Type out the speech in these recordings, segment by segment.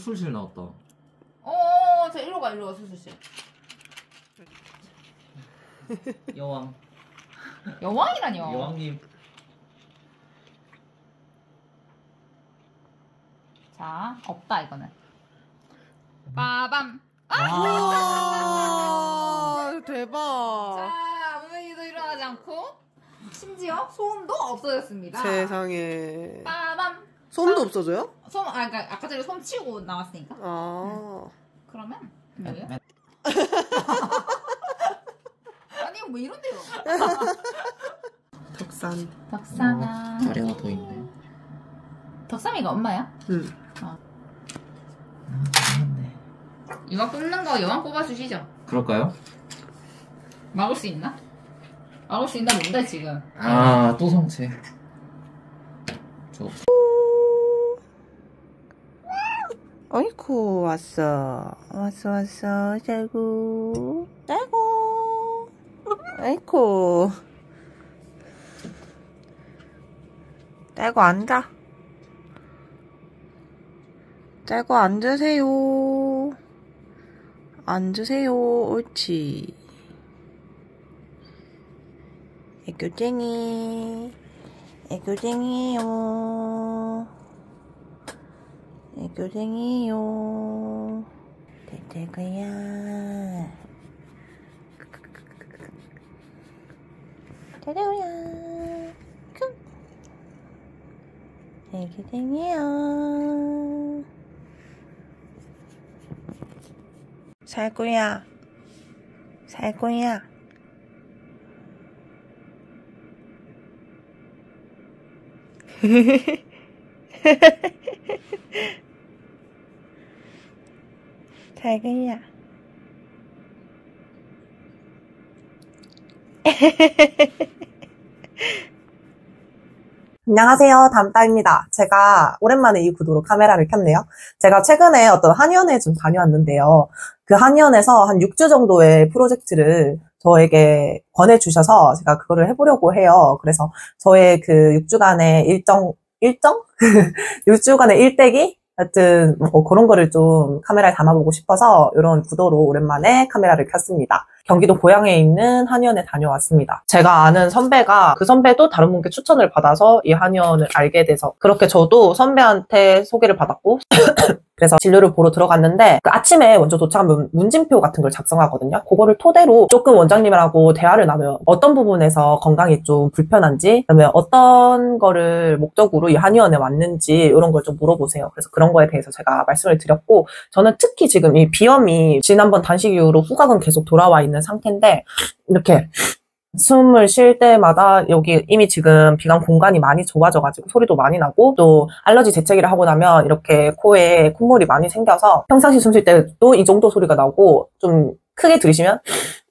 수술실 나왔다. 자 일로 가 수술실. 여왕. 여왕이라뇨. 여왕님. 자 없다 이거는. 빠밤. 와 대박. 자 아무 일도 일어나지 않고 심지어 소음도 없어졌습니다. 세상에. 빠밤. 솜도 없어져요? 그러니까 아까 전에 솜 치고 나왔으니까. 그러면 뭐예요? 아니 뭐 이런데요. 덕산. 덕산아. 다리 하나 더 있네. 덕삼이가 엄마야? 응. 잘했네. 이거 뽑는 거 여왕 뽑아주시죠. 그럴까요? 막을 수 있나? 막을 수 있나 뭔데 지금? 또 성체. 어이쿠 왔어 잘구 아이쿠 딸구 앉아. 딸구 앉으세요. 옳지. 애교쟁이에요. 될 거야. 애교쟁이야. 살 거야. 자기야. 안녕하세요. 담따입니다. 제가 오랜만에 이 구도로 카메라를 켰네요. 제가 최근에 어떤 한의원에 좀 다녀왔는데요. 그 한의원에서 한 6주 정도의 프로젝트를 저에게 권해주셔서 제가 그거를 해보려고 해요. 그래서 저의 그 6주간의 일정? 6주간의 일대기? 하여튼 뭐 그런 거를 좀 카메라에 담아보고 싶어서 이런 구도로 오랜만에 카메라를 켰습니다. 경기도 고양에 있는 한의원에 다녀왔습니다. 제가 아는 선배가 그 선배도 다른 분께 추천을 받아서 이 한의원을 알게 돼서 그렇게 저도 선배한테 소개를 받았고 그래서 진료를 보러 들어갔는데 그 아침에 먼저 도착하면 문진표 같은 걸 작성하거든요. 그거를 토대로 조금 원장님하고 대화를 나눠요. 어떤 부분에서 건강이 좀 불편한지, 그다음에 어떤 거를 목적으로 이 한의원에 왔는지 이런 걸 좀 물어보세요. 그래서 그런 거에 대해서 제가 말씀을 드렸고, 저는 특히 지금 이 비염이 지난번 단식 이후로 후각은 계속 돌아와 있는 상태인데 이렇게 숨을 쉴 때마다 여기 이미 지금 비강 공간이 많이 좁아져가지고 소리도 많이 나고, 또 알러지 재채기를 하고 나면 이렇게 코에 콧물이 많이 생겨서 평상시 숨 쉴 때도 이 정도 소리가 나고, 좀 크게 들이시면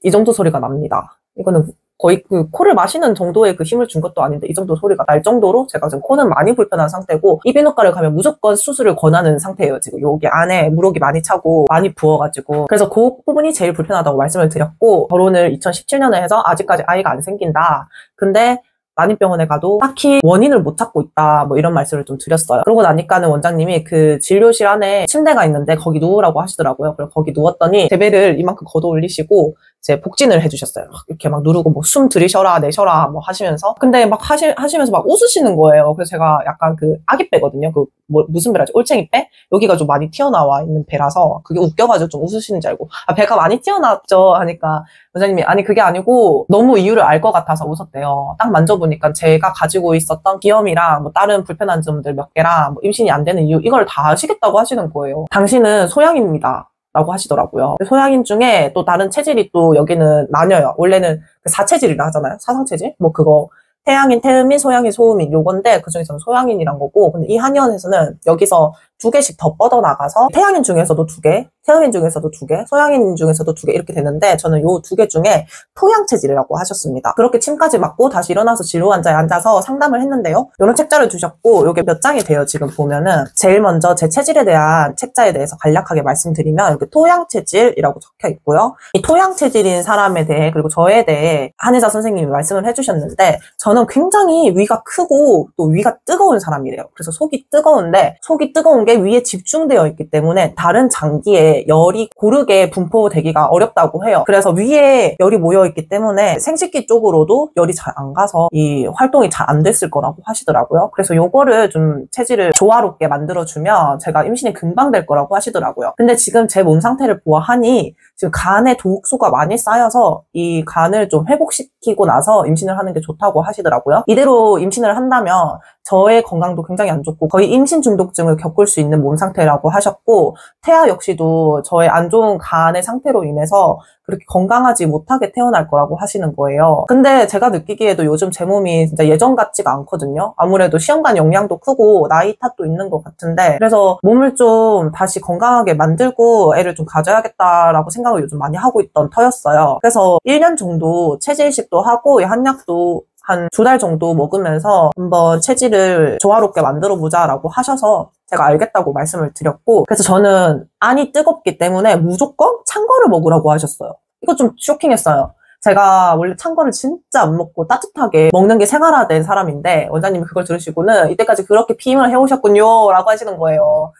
이 정도 소리가 납니다. 이거는 거의 그 코를 마시는 정도의 그 힘을 준 것도 아닌데 이 정도 소리가 날 정도로 제가 지금 코는 많이 불편한 상태고, 이비인후과를 가면 무조건 수술을 권하는 상태예요. 지금 여기 안에 물혹이 많이 차고 많이 부어가지고. 그래서 그 부분이 제일 불편하다고 말씀을 드렸고, 결혼을 2017년에 해서 아직까지 아이가 안 생긴다. 근데 난임병원에 가도 딱히 원인을 못 찾고 있다, 뭐 이런 말씀을 좀 드렸어요. 그러고 나니까는 원장님이 그 진료실 안에 침대가 있는데 거기 누우라고 하시더라고요. 그래서 거기 누웠더니 대배를 이만큼 걷어 올리시고 이제 복진을 해주셨어요. 이렇게 막 누르고 뭐 숨 들이셔라 내셔라 뭐 하시면서, 근데 막 하시면서 막 웃으시는 거예요. 그래서 제가 약간 그 아기배거든요. 그 뭐 무슨 배라지? 올챙이배? 여기가 좀 많이 튀어나와 있는 배라서 그게 웃겨가지고 좀 웃으시는 줄 알고, 아 배가 많이 튀어나왔죠 하니까 원장님이 아니 그게 아니고 너무 이유를 알 것 같아서 웃었대요. 딱 만져보니까 제가 가지고 있었던 비염이랑 뭐 다른 불편한 점들 몇 개랑 뭐 임신이 안 되는 이유, 이걸 다 아시겠다고 하시는 거예요. 당신은 소양입니다 라고 하시더라고요. 소양인 중에 또 다른 체질이 또 여기는 나뉘어요. 원래는 그 사체질이라 하잖아요. 사상체질? 뭐 그거 태양인, 태음인, 소양인, 소음인 요건데 그중에서는 소양인이란 거고, 근데 이 한의원에서는 여기서 2개씩 더 뻗어나가서 태양인 중에서도 2개, 태음인 중에서도 2개, 소양인 중에서도 2개 이렇게 되는데, 저는 요 2개 중에 토양체질이라고 하셨습니다. 그렇게 침까지 맞고 다시 일어나서 진료 환자에 앉아서 상담을 했는데요. 요런 책자를 주셨고, 요게 몇 장이 돼요. 지금 보면은 제일 먼저 제 체질에 대한 책자에 대해서 간략하게 말씀드리면 이렇게 토양체질이라고 적혀 있고요. 이 토양체질인 사람에 대해, 그리고 저에 대해 한의사 선생님이 말씀을 해주셨는데, 저는 굉장히 위가 크고 또 위가 뜨거운 사람이래요. 그래서 속이 뜨거운데, 속이 뜨거운 게 게 위에 집중되어 있기 때문에 다른 장기에 열이 고르게 분포되기가 어렵다고 해요. 그래서 위에 열이 모여 있기 때문에 생식기 쪽으로도 열이 잘 안 가서 이 활동이 잘 안 됐을 거라고 하시더라고요. 그래서 요거를 좀 체질을 조화롭게 만들어주면 제가 임신이 금방 될 거라고 하시더라고요. 근데 지금 제 몸 상태를 보아하니 지금 간에 독소가 많이 쌓여서 이 간을 좀 회복시키고 나서 임신을 하는 게 좋다고 하시더라고요. 이대로 임신을 한다면 저의 건강도 굉장히 안 좋고 거의 임신 중독증을 겪을 수 있는 몸 상태라고 하셨고, 태아 역시도 저의 안 좋은 간의 상태로 인해서 그렇게 건강하지 못하게 태어날 거라고 하시는 거예요. 근데 제가 느끼기에도 요즘 제 몸이 진짜 예전 같지가 않거든요. 아무래도 시험관 영향도 크고 나이 탓도 있는 것 같은데, 그래서 몸을 좀 다시 건강하게 만들고 애를 좀 가져야겠다라고 생각을 요즘 많이 하고 있던 터였어요. 그래서 1년 정도 체질식도 하고 이 한약도 한 2달 정도 먹으면서 한번 체질을 조화롭게 만들어 보자라고 하셔서 제가 알겠다고 말씀을 드렸고, 그래서 저는 안이 뜨겁기 때문에 무조건 찬 거를 먹으라고 하셨어요. 이거 좀 쇼킹했어요. 제가 원래 찬 거를 진짜 안 먹고 따뜻하게 먹는 게 생활화된 사람인데 원장님이 그걸 들으시고는 이때까지 그렇게 피임을 해오셨군요 라고 하시는 거예요.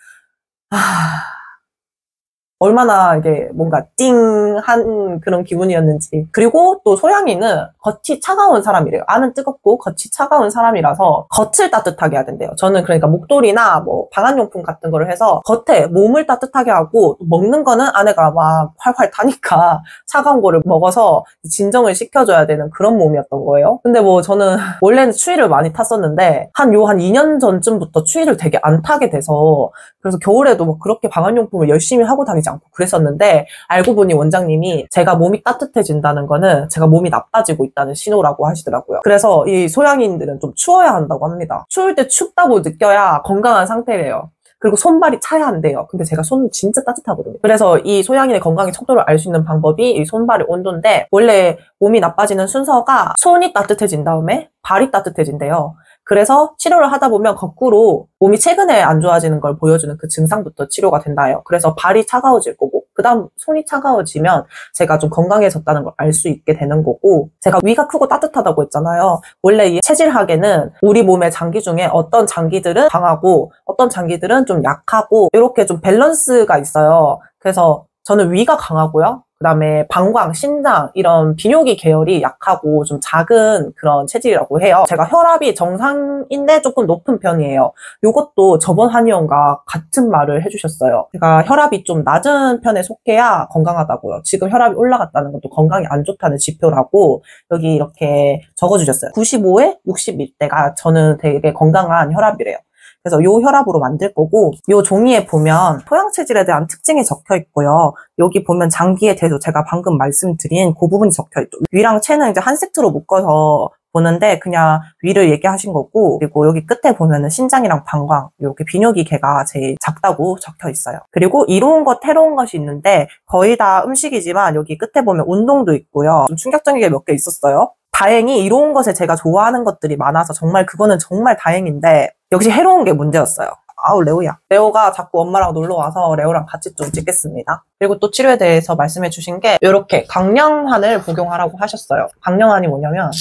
얼마나 이게 뭔가 띵한 그런 기분이었는지. 그리고 또 소양이는 겉이 차가운 사람이래요. 안은 뜨겁고 겉이 차가운 사람이라서 겉을 따뜻하게 해야 된대요. 저는 그러니까 목도리나 뭐 방한용품 같은 거를 해서 겉에 몸을 따뜻하게 하고, 먹는 거는 아내가 막 활활 타니까 차가운 거를 먹어서 진정을 시켜줘야 되는 그런 몸이었던 거예요. 근데 뭐 저는 원래는 추위를 많이 탔었는데 한 2년 전쯤부터 추위를 되게 안 타게 돼서, 그래서 겨울에도 막 그렇게 방한용품을 열심히 하고 다니지 않고 그랬었는데, 알고 보니 원장님이 제가 몸이 따뜻해진다는 거는 제가 몸이 나빠지고 있다는 신호라고 하시더라고요. 그래서 이 소양인들은 좀 추워야 한다고 합니다. 추울 때 춥다고 느껴야 건강한 상태래요. 그리고 손발이 차야 한대요. 근데 제가 손 진짜 따뜻하거든요. 그래서 이 소양인의 건강의 척도를 알 수 있는 방법이 이 손발의 온도인데, 원래 몸이 나빠지는 순서가 손이 따뜻해진 다음에 발이 따뜻해진대요. 그래서 치료를 하다 보면 거꾸로 몸이 최근에 안 좋아지는 걸 보여주는 그 증상부터 치료가 된다 해요. 그래서 발이 차가워질 거고, 그 다음 손이 차가워지면 제가 좀 건강해졌다는 걸 알 수 있게 되는 거고, 제가 위가 크고 따뜻하다고 했잖아요. 원래 이 체질학에는 우리 몸의 장기 중에 어떤 장기들은 강하고 어떤 장기들은 좀 약하고 이렇게 좀 밸런스가 있어요. 그래서 저는 위가 강하고요. 그 다음에 방광, 신장 이런 비뇨기 계열이 약하고 좀 작은 그런 체질이라고 해요. 제가 혈압이 정상인데 조금 높은 편이에요. 요것도 저번 한의원과 같은 말을 해주셨어요. 제가 혈압이 좀 낮은 편에 속해야 건강하다고요. 지금 혈압이 올라갔다는 것도 건강에 안 좋다는 지표라고 여기 이렇게 적어주셨어요. 95에 61대가 저는 되게 건강한 혈압이래요. 그래서 요 혈압으로 만들 거고, 요 종이에 보면 토양 체질에 대한 특징이 적혀 있고요. 여기 보면 장기에 대해서 제가 방금 말씀드린 그 부분이 적혀 있죠. 위랑 체는 이제 한 세트로 묶어서 보는데 그냥 위를 얘기하신 거고, 그리고 여기 끝에 보면은 신장이랑 방광, 이렇게 비뇨기 계가 제일 작다고 적혀 있어요. 그리고 이로운 것, 태로운 것이 있는데 거의 다 음식이지만 여기 끝에 보면 운동도 있고요. 좀 충격적인 게 몇 개 있었어요. 다행히 이로운 것에 제가 좋아하는 것들이 많아서 정말 그거는 정말 다행인데, 역시 해로운 게 문제였어요. 아우, 레오야. 레오가 자꾸 엄마랑 놀러 와서 레오랑 같이 좀 찍겠습니다. 그리고 또 치료에 대해서 말씀해 주신 게 이렇게 강령한을 복용하라고 하셨어요. 강령한이 뭐냐면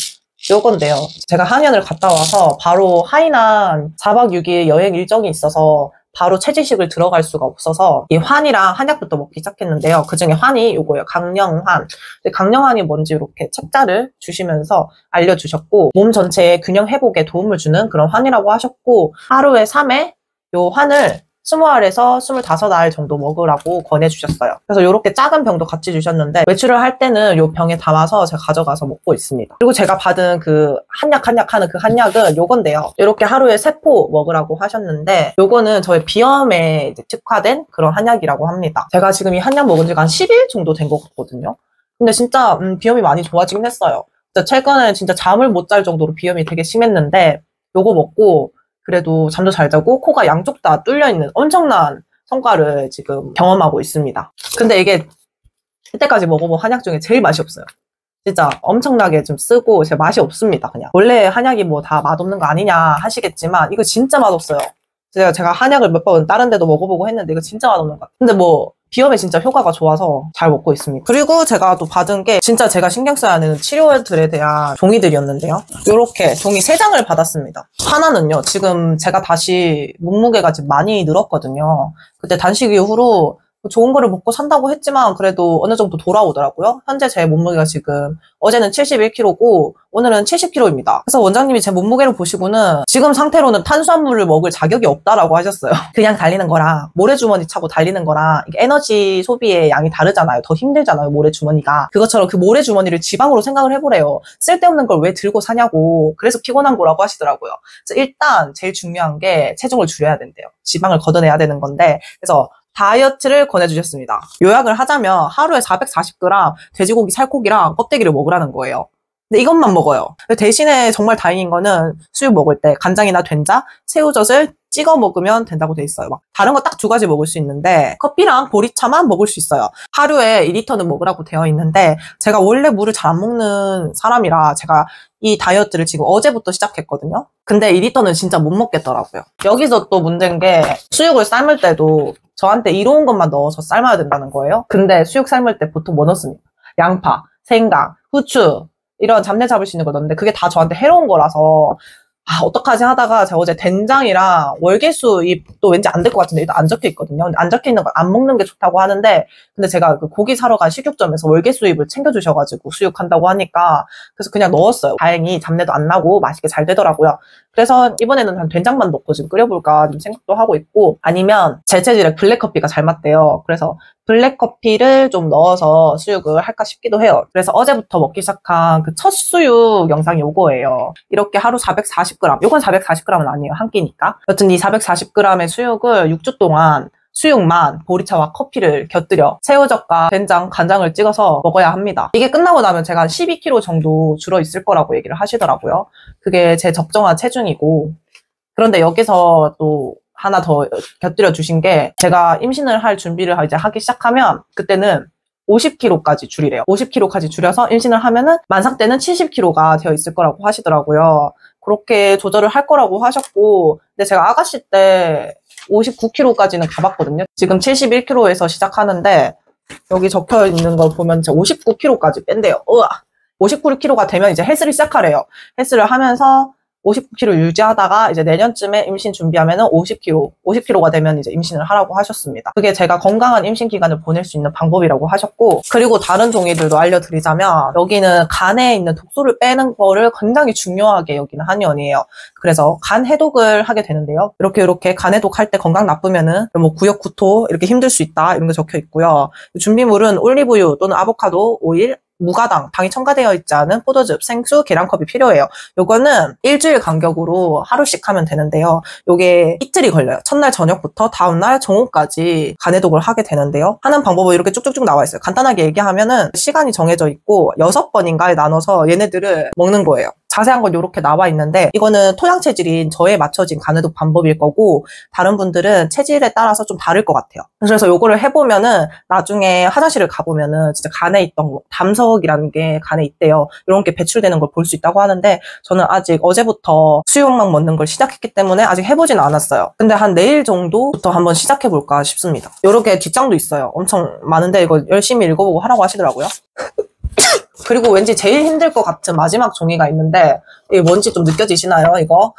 요건데요. 제가 한의원을 갔다 와서 바로 하이난 4박 6일 여행 일정이 있어서 바로 체질식을 들어갈 수가 없어서 이 환이랑 한약부터 먹기 시작했는데요. 그중에 환이 요거예요. 강령환. 강령환이 뭔지 이렇게 책자를 주시면서 알려주셨고, 몸 전체의 균형 회복에 도움을 주는 그런 환이라고 하셨고, 하루에 3회 요 환을 20알에서 25알 정도 먹으라고 권해주셨어요. 그래서 이렇게 작은 병도 같이 주셨는데 외출을 할 때는 이 병에 담아서 제가 가져가서 먹고 있습니다. 그리고 제가 받은 그 한약 하는 그 한약은 요건데요. 이렇게 하루에 3포 먹으라고 하셨는데 요거는 저의 비염에 이제 특화된 그런 한약이라고 합니다. 제가 지금 이 한약 먹은 지가 한 10일 정도 된 것 같거든요. 근데 진짜 비염이 많이 좋아지긴 했어요. 진짜 최근에 진짜 잠을 못 잘 정도로 비염이 되게 심했는데 요거 먹고 그래도 잠도 잘 자고 코가 양쪽 다 뚫려있는 엄청난 성과를 지금 경험하고 있습니다. 근데 이게 이때까지 먹어본 한약 중에 제일 맛이 없어요. 진짜 엄청나게 좀 쓰고 제 맛이 없습니다. 그냥 원래 한약이 뭐 다 맛없는 거 아니냐 하시겠지만 이거 진짜 맛없어요. 제가 한약을 몇 번 다른 데도 먹어보고 했는데 이거 진짜 맛없는 것 같아요. 근데 뭐 비염에 진짜 효과가 좋아서 잘 먹고 있습니다. 그리고 제가 또 받은 게 진짜 제가 신경 써야 하는 치료들에 대한 종이들이었는데요. 이렇게 종이 3장을 받았습니다. 하나는요, 지금 제가 다시 몸무게가 지금 많이 늘었거든요. 그때 단식 이후로 좋은 거를 먹고 산다고 했지만 그래도 어느 정도 돌아오더라고요. 현재 제 몸무게가 지금 어제는 71kg고 오늘은 70kg입니다. 그래서 원장님이 제 몸무게를 보시고는 지금 상태로는 탄수화물을 먹을 자격이 없다라고 하셨어요. 그냥 달리는 거랑 모래주머니 차고 달리는 거랑 이게 에너지 소비의 양이 다르잖아요. 더 힘들잖아요, 모래주머니가. 그것처럼 그 모래주머니를 지방으로 생각을 해보래요. 쓸데없는 걸 왜 들고 사냐고. 그래서 피곤한 거라고 하시더라고요. 그래서 일단 제일 중요한 게 체중을 줄여야 된대요. 지방을 걷어내야 되는 건데, 그래서 다이어트를 권해주셨습니다. 요약을 하자면 하루에 440g 돼지고기 살코기랑 껍데기를 먹으라는 거예요. 근데 이것만 먹어요. 대신에 정말 다행인 거는 수육 먹을 때 간장이나 된장, 새우젓을 찍어 먹으면 된다고 돼 있어요. 막 다른 거 딱 2가지 먹을 수 있는데 커피랑 보리차만 먹을 수 있어요. 하루에 2리터는 먹으라고 되어 있는데 제가 원래 물을 잘 안 먹는 사람이라 제가 이 다이어트를 지금 어제부터 시작했거든요. 근데 2리터는 진짜 못 먹겠더라고요. 여기서 또 문제인 게 수육을 삶을 때도 저한테 이로운 것만 넣어서 삶아야 된다는 거예요. 근데 수육 삶을 때 보통 뭐 넣습니까? 양파, 생강, 후추 이런 잡내 잡을 수 있는 거 넣는데 그게 다 저한테 해로운 거라서 어떡하지 하다가 제가 어제 된장이랑 월계수잎도 왠지 안 될 것 같은데 일단 안 적혀 있거든요. 근데 안 적혀 있는 걸 안 먹는 게 좋다고 하는데 근데 제가 그 고기 사러 간 식육점에서 월계수잎을 챙겨주셔가지고 수육한다고 하니까 그래서 그냥 넣었어요. 다행히 잡내도 안 나고 맛있게 잘 되더라고요. 그래서 이번에는 한 된장만 넣고 지금 끓여볼까 좀 생각도 하고 있고 아니면 제 체질에 블랙커피가 잘 맞대요. 그래서 블랙커피를 좀 넣어서 수육을 할까 싶기도 해요. 그래서 어제부터 먹기 시작한 그 첫 수육 영상이 요거예요. 이렇게 하루 440g, 요건 440g은 아니에요. 한 끼니까. 여튼 이 440g의 수육을 6주 동안 수육만 보리차와 커피를 곁들여 새우젓과 된장, 간장을 찍어서 먹어야 합니다. 이게 끝나고 나면 제가 한 12kg 정도 줄어 있을 거라고 얘기를 하시더라고요. 그게 제 적정한 체중이고 그런데 여기서 또 하나 더 곁들여 주신 게 제가 임신을 할 준비를 이제 하기 시작하면 그때는 50kg까지 줄이래요. 50kg까지 줄여서 임신을 하면은 만삭 때는 70kg가 되어 있을 거라고 하시더라고요. 그렇게 조절을 할 거라고 하셨고 근데 제가 아가씨 때 59kg까지는 가봤거든요. 지금 71kg에서 시작하는데 여기 적혀 있는 걸 보면 59kg까지 뺀대요. 우와. 59kg가 되면 이제 헬스를 시작하래요. 헬스를 하면서 59kg 유지하다가 이제 내년쯤에 임신 준비하면은 50kg가 되면 이제 임신을 하라고 하셨습니다. 그게 제가 건강한 임신 기간을 보낼 수 있는 방법이라고 하셨고 그리고 다른 종이들도 알려드리자면 여기는 간에 있는 독소를 빼는 거를 굉장히 중요하게 여기는 한의원이에요. 그래서 간 해독을 하게 되는데요. 이렇게 간 해독할 때 건강 나쁘면은 뭐 구역 구토 이렇게 힘들 수 있다 이런 게 적혀 있고요. 준비물은 올리브유 또는 아보카도 오일 무가당, 당이 첨가되어 있지 않은 포도즙, 생수, 계란컵이 필요해요. 요거는 일주일 간격으로 하루씩 하면 되는데요. 요게 이틀이 걸려요. 첫날 저녁부터 다음날 정오까지 간해독을 하게 되는데요. 하는 방법은 이렇게 쭉쭉쭉 나와 있어요. 간단하게 얘기하면은 시간이 정해져 있고 6번인가에 나눠서 얘네들을 먹는 거예요. 자세한 건 이렇게 나와 있는데 이거는 토양 체질인 저에 맞춰진 간해독 방법일 거고 다른 분들은 체질에 따라서 좀 다를 것 같아요. 그래서 요거를 해보면은 나중에 화장실을 가보면은 진짜 간에 있던 담석이라는 게 간에 있대요. 이런 게 배출되는 걸 볼 수 있다고 하는데 저는 아직 어제부터 수육막 먹는 걸 시작했기 때문에 아직 해보진 않았어요. 근데 한 내일 정도부터 한번 시작해볼까 싶습니다. 요렇게 뒷장도 있어요. 엄청 많은데 이거 열심히 읽어보고 하라고 하시더라고요. 그리고 왠지 제일 힘들 것 같은 마지막 종이가 있는데 이게 뭔지 좀 느껴지시나요? 이거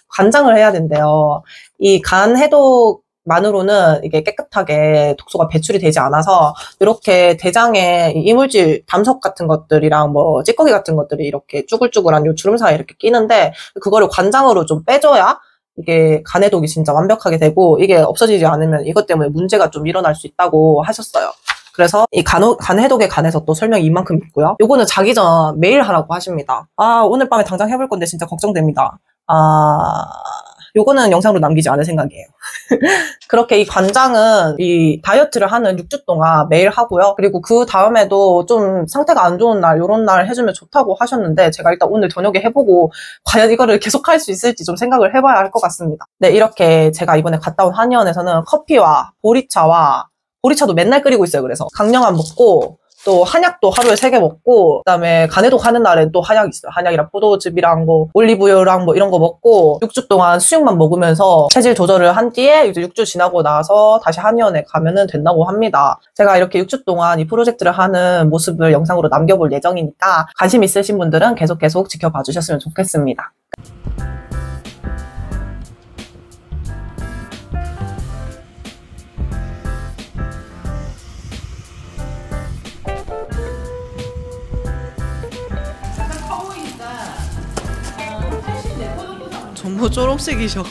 간장을 해야 된대요. 이 간 해독만으로는 이게 깨끗하게 독소가 배출이 되지 않아서 이렇게 대장에 이물질 담석 같은 것들이랑 뭐 찌꺼기 같은 것들이 이렇게 쭈글쭈글한 요 주름 사이에 이렇게 끼는데 그거를 관장으로 좀 빼줘야 이게 간 해독이 진짜 완벽하게 되고 이게 없어지지 않으면 이것 때문에 문제가 좀 일어날 수 있다고 하셨어요. 그래서 이 간 해독에 관해서 또 설명이 이만큼 있고요. 요거는 자기 전 매일 하라고 하십니다. 오늘 밤에 당장 해볼 건데 진짜 걱정됩니다. 요거는 영상으로 남기지 않을 생각이에요. 그렇게 이 관장은 이 다이어트를 하는 6주 동안 매일 하고요. 그리고 그 다음에도 좀 상태가 안 좋은 날, 요런 날 해주면 좋다고 하셨는데 제가 일단 오늘 저녁에 해보고 과연 이거를 계속 할 수 있을지 좀 생각을 해봐야 할 것 같습니다. 네, 이렇게 제가 이번에 갔다 온 한의원에서는 커피와 보리차도 맨날 끓이고 있어요. 그래서 강령안 먹고 또 한약도 하루에 3개 먹고, 그다음에 간해독 하는 날엔 또 한약 있어요. 한약이랑 포도즙이랑 뭐 올리브유랑 뭐 이런 거 먹고 6주 동안 수육만 먹으면서 체질 조절을 한 뒤에 이제 6주 지나고 나서 다시 한의원에 가면은 된다고 합니다. 제가 이렇게 6주 동안 이 프로젝트를 하는 모습을 영상으로 남겨볼 예정이니까 관심 있으신 분들은 계속 지켜봐 주셨으면 좋겠습니다. 전부 초록색이셔.